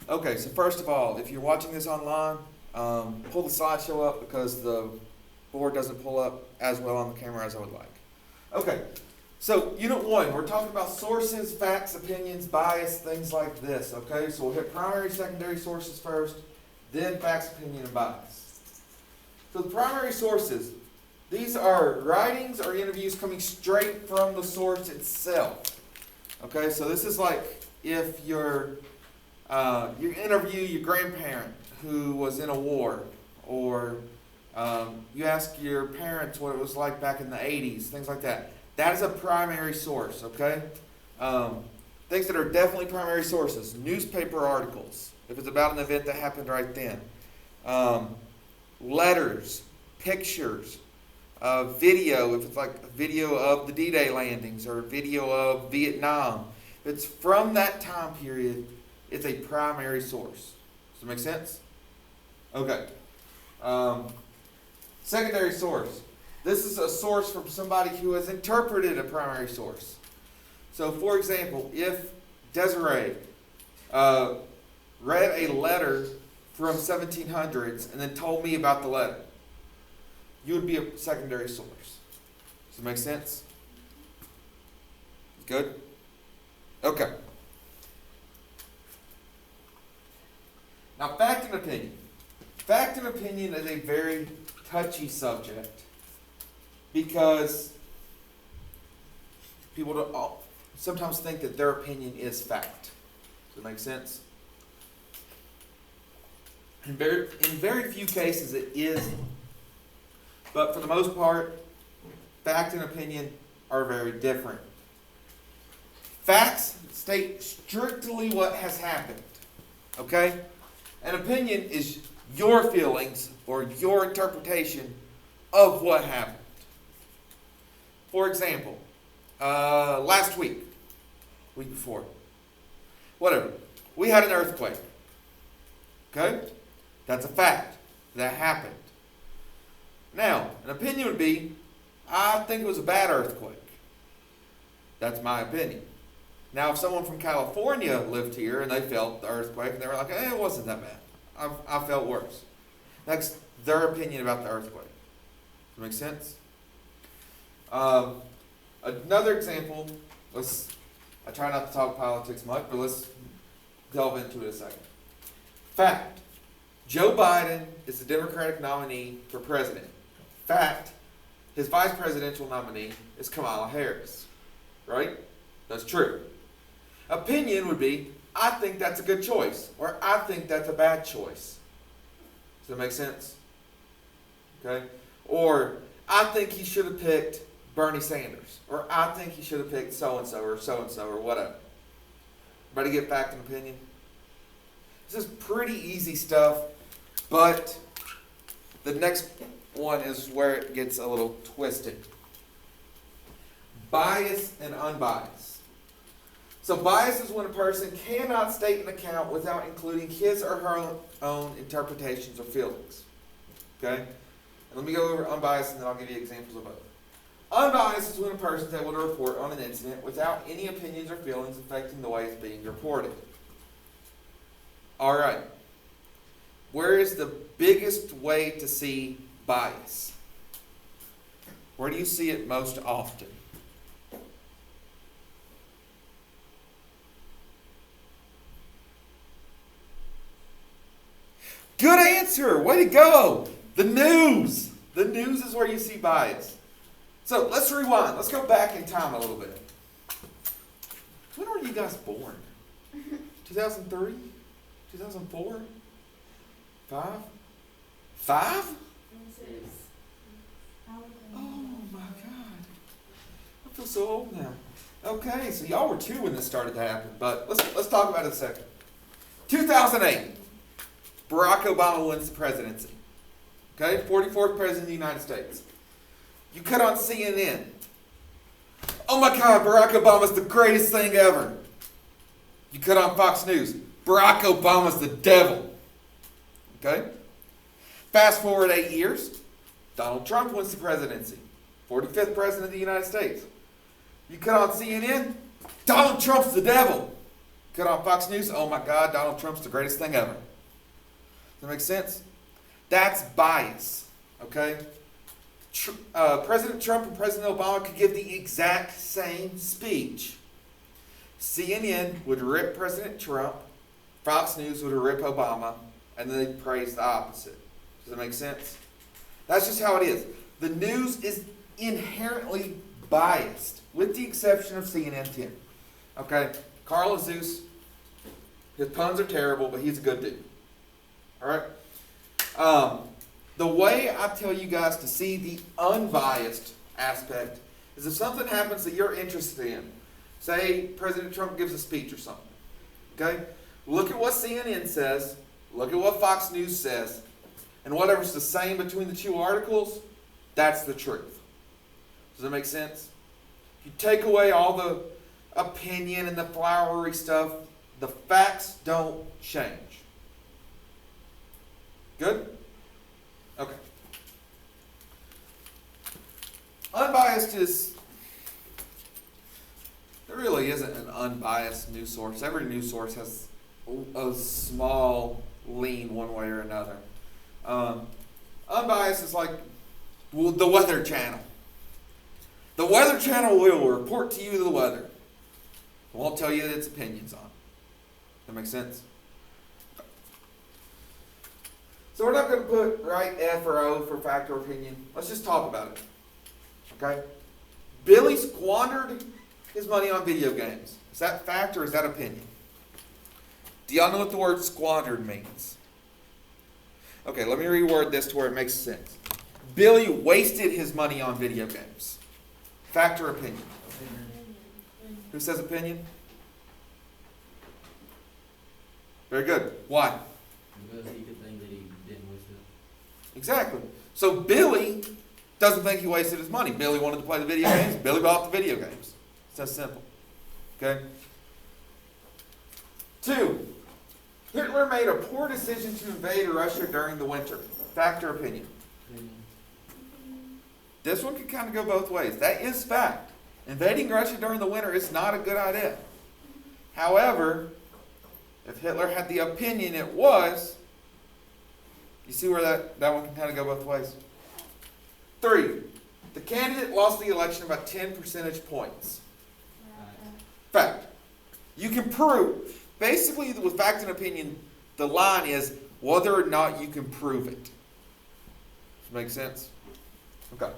Okay, so first of all, if you're watching this online, pull the slideshow up because the board doesn't pull up as well on the camera as I would like. Okay, so Unit 1, we're talking about sources, facts, opinions, bias, things like this. Okay, so we'll hit primary, secondary sources first, then facts, opinion, and bias. So the primary sources, these are writings or interviews coming straight from the source itself. Okay, so this is like if you interview your grandparent who was in a war, or you ask your parents what it was like back in the 80s, things like that. That is a primary source, okay? Things that are definitely primary sources. Newspaper articles, if it's about an event that happened right then. Letters, pictures, video, if it's like a video of the D-Day landings or a video of Vietnam. If it's from that time period, it's a primary source. Does that make sense? Okay. Secondary source. This is a source from somebody who has interpreted a primary source. So, for example, if Desiree read a letter from 1700s and then told me about the letter, you would be a secondary source. Does that make sense? Good? Okay. Now, fact and opinion. Fact and opinion is a very touchy subject because people don't sometimes think that their opinion is fact. Does that make sense? In very few cases it is, but for the most part, fact and opinion are very different. Facts state strictly what has happened, okay? An opinion is your feelings or your interpretation of what happened. For example, last week before, whatever, we had an earthquake. Okay? That's a fact. That happened. Now, an opinion would be, I think it was a bad earthquake. That's my opinion. Now, if someone from California lived here and they felt the earthquake and they were like, it wasn't that bad. I felt worse. That's their opinion about the earthquake. Does that make sense? Another example, I try not to talk politics much, but let's delve into it a second. Fact. Joe Biden is the Democratic nominee for president. Fact. His vice presidential nominee is Kamala Harris. Right? That's true. Opinion would be, I think that's a good choice, or I think that's a bad choice. Does that make sense? Okay? Or, I think he should have picked Bernie Sanders, or I think he should have picked so-and-so, or whatever. Everybody get fact and opinion? This is pretty easy stuff, but the next one is where it gets a little twisted. Bias and unbiased. So bias is when a person cannot state an account without including his or her own interpretations or feelings. Okay? And let me go over unbiased and then I'll give you examples of both. Unbiased is when a person is able to report on an incident without any opinions or feelings affecting the way it's being reported. Alright. Where is the biggest way to see bias? Where do you see it most often? Good answer! Way to go! The news! The news is where you see bias. So let's rewind. Let's go back in time a little bit. When were you guys born? 2003? 2004? 5? 5? Oh my God. I feel so old now. Okay, so y'all were 2 when this started to happen, but let's talk about it a second. 2008. Barack Obama wins the presidency. Okay, 44th president of the United States. You cut on CNN. Oh my God, Barack Obama's the greatest thing ever. You cut on Fox News. Barack Obama's the devil. Okay? Fast forward 8 years. Donald Trump wins the presidency. 45th president of the United States. You cut on CNN. Donald Trump's the devil. Cut on Fox News, oh my God, Donald Trump's the greatest thing ever. Does that make sense? That's bias, okay? President Trump and President Obama could give the exact same speech. CNN would rip President Trump, Fox News would rip Obama, and then they'd praise the opposite. Does that make sense? That's just how it is. The news is inherently biased, with the exception of CNN 10. Okay? Carl Zeus, his puns are terrible, but he's a good dude. Alright? The way I tell you guys to see the unbiased aspect is if something happens that you're interested in. Say President Trump gives a speech or something. Okay? Look at what CNN says. Look at what Fox News says. And whatever's the same between the two articles, that's the truth. Does that make sense? If you take away all the opinion and the flowery stuff, the facts don't change. Good? Okay. Unbiased is, there really isn't an unbiased news source. Every news source has a small lean one way or another. Unbiased is like the Weather Channel. The Weather Channel will report to you the weather. It won't tell you its opinions on it. That makes sense? So we're not going to put right F or O for fact or opinion. Let's just talk about it. Okay? Billy squandered his money on video games. Is that fact or is that opinion? Do y'all know what the word squandered means? Okay, let me reword this to where it makes sense. Billy wasted his money on video games. Fact or opinion? Who says opinion? Very good. Why? Because he could think that he didn't waste it. Exactly. So Billy doesn't think he wasted his money. Billy wanted to play the video games. Billy bought the video games. It's that simple. Okay? 2. Hitler made a poor decision to invade Russia during the winter. Fact or opinion? This one can kind of go both ways. That is fact. Invading Russia during the winter is not a good idea. However, if Hitler had the opinion it was, you see where that one can kind of go both ways. 3. The candidate lost the election by 10 percentage points. Fact. You can prove, basically with fact and opinion, the line is whether or not you can prove it. Does that make sense? Okay.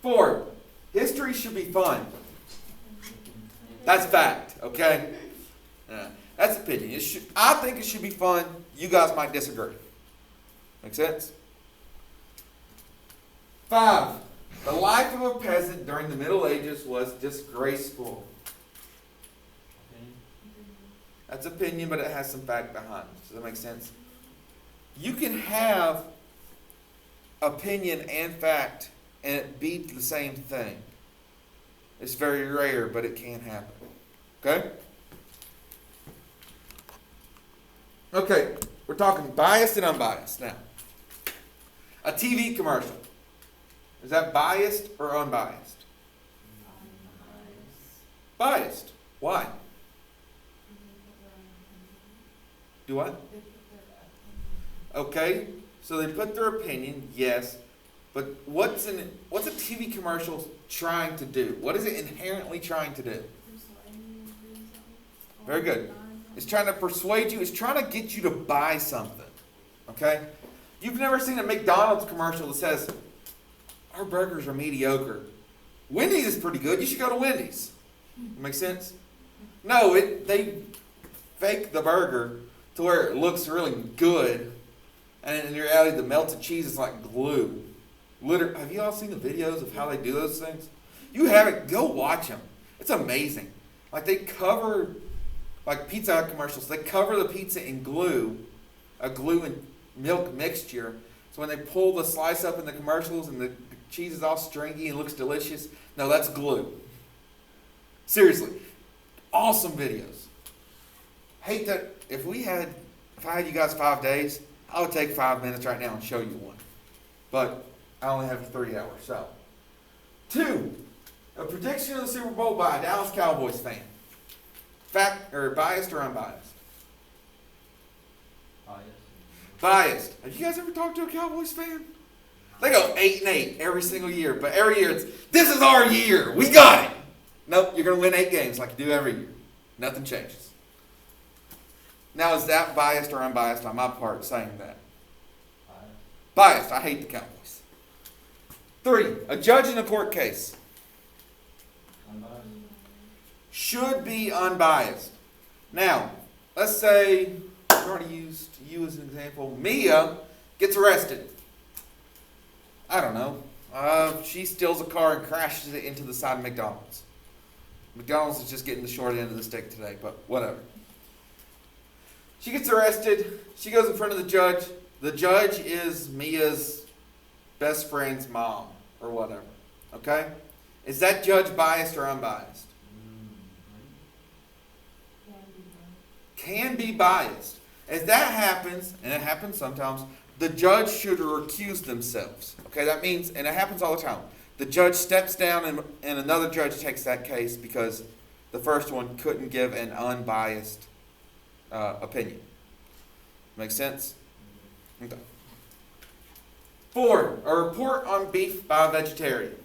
4. History should be fun. That's fact, okay? That's opinion. I think it should be fun. You guys might disagree. Make sense? 5. The life of a peasant during the Middle Ages was disgraceful. That's opinion, but it has some fact behind it. Does that make sense? You can have opinion and fact and it be the same thing. It's very rare, but it can happen. Okay? Okay, we're talking biased and unbiased now. A TV commercial. Is that biased or unbiased? Biased. Why? Do what? Okay, so they put their opinion, yes. But what's a TV commercial trying to do? What is it inherently trying to do? Very good. It's trying to persuade you. It's trying to get you to buy something. Okay? You've never seen a McDonald's commercial that says, our burgers are mediocre. Wendy's is pretty good. You should go to Wendy's. Make sense? No, they fake the burger to where it looks really good. And in reality, the melted cheese is like glue. Have you all seen the videos of how they do those things? You haven't, go watch them. It's amazing. Like they cover, like Pizza Hut commercials, they cover the pizza in glue, a glue and milk mixture. So when they pull the slice up in the commercials and the cheese is all stringy and looks delicious, no, that's glue. Seriously. Awesome videos. Hate that, if I had you guys 5 days, I would take 5 minutes right now and show you one. But I only have 3 hours, so. 2, a prediction of the Super Bowl by a Dallas Cowboys fan. Biased or unbiased? Bias. Biased. Have you guys ever talked to a Cowboys fan? They go 8-8 every single year, but every year this is our year. We got it. Nope, you're going to win 8 games like you do every year. Nothing changes. Now, is that biased or unbiased on my part saying that? Biased. I hate the Cowboys. 3, a judge in a court case Unbiased. should be unbiased. Now, let's say, I've already used you as an example. Mia gets arrested. I don't know. She steals a car and crashes it into the side of McDonald's. McDonald's is just getting the short end of the stick today, but whatever. She gets arrested. She goes in front of the judge. The judge is Mia's best friend's mom or whatever. Okay? Is that judge biased or unbiased? Can be biased. As that happens, and it happens sometimes, the judge should recuse themselves. Okay, that means, and it happens all the time, the judge steps down and another judge takes that case because the first one couldn't give an unbiased opinion. Make sense? Okay. 4, a report on beef by a vegetarian.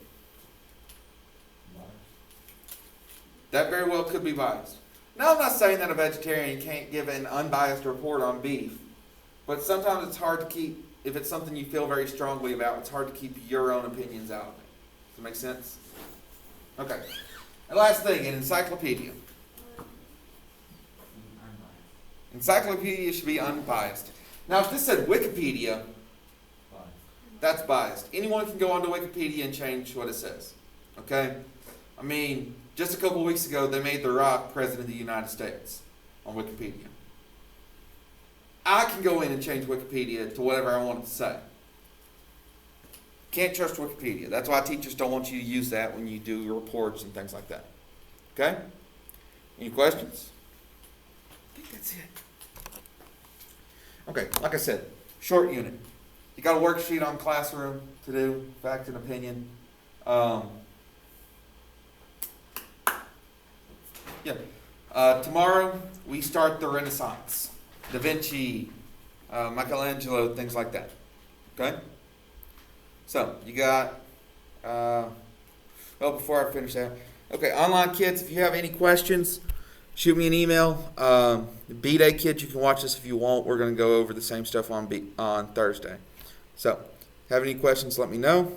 That very well could be biased. Now, I'm not saying that a vegetarian can't give an unbiased report on beef, but sometimes it's hard to keep, if it's something you feel very strongly about, it's hard to keep your own opinions out of it. Does that make sense? Okay. And last thing, an encyclopedia. Encyclopedia should be unbiased. Now, if this said Wikipedia, that's biased. Anyone can go onto Wikipedia and change what it says. Okay? I mean, just a couple weeks ago, they made The Rock president of the United States on Wikipedia. I can go in and change Wikipedia to whatever I want it to say. Can't trust Wikipedia. That's why teachers don't want you to use that when you do your reports and things like that. Okay? Any questions? I think that's it. Okay, like I said, short unit. You got a worksheet on Classroom to do, fact and opinion. Tomorrow we start the Renaissance. Da Vinci, Michelangelo, things like that. Okay? So, you got, before I finish that, okay, online kids, if you have any questions, shoot me an email. B-Day kids, you can watch this if you want. We're going to go over the same stuff on Thursday. So, have any questions, let me know.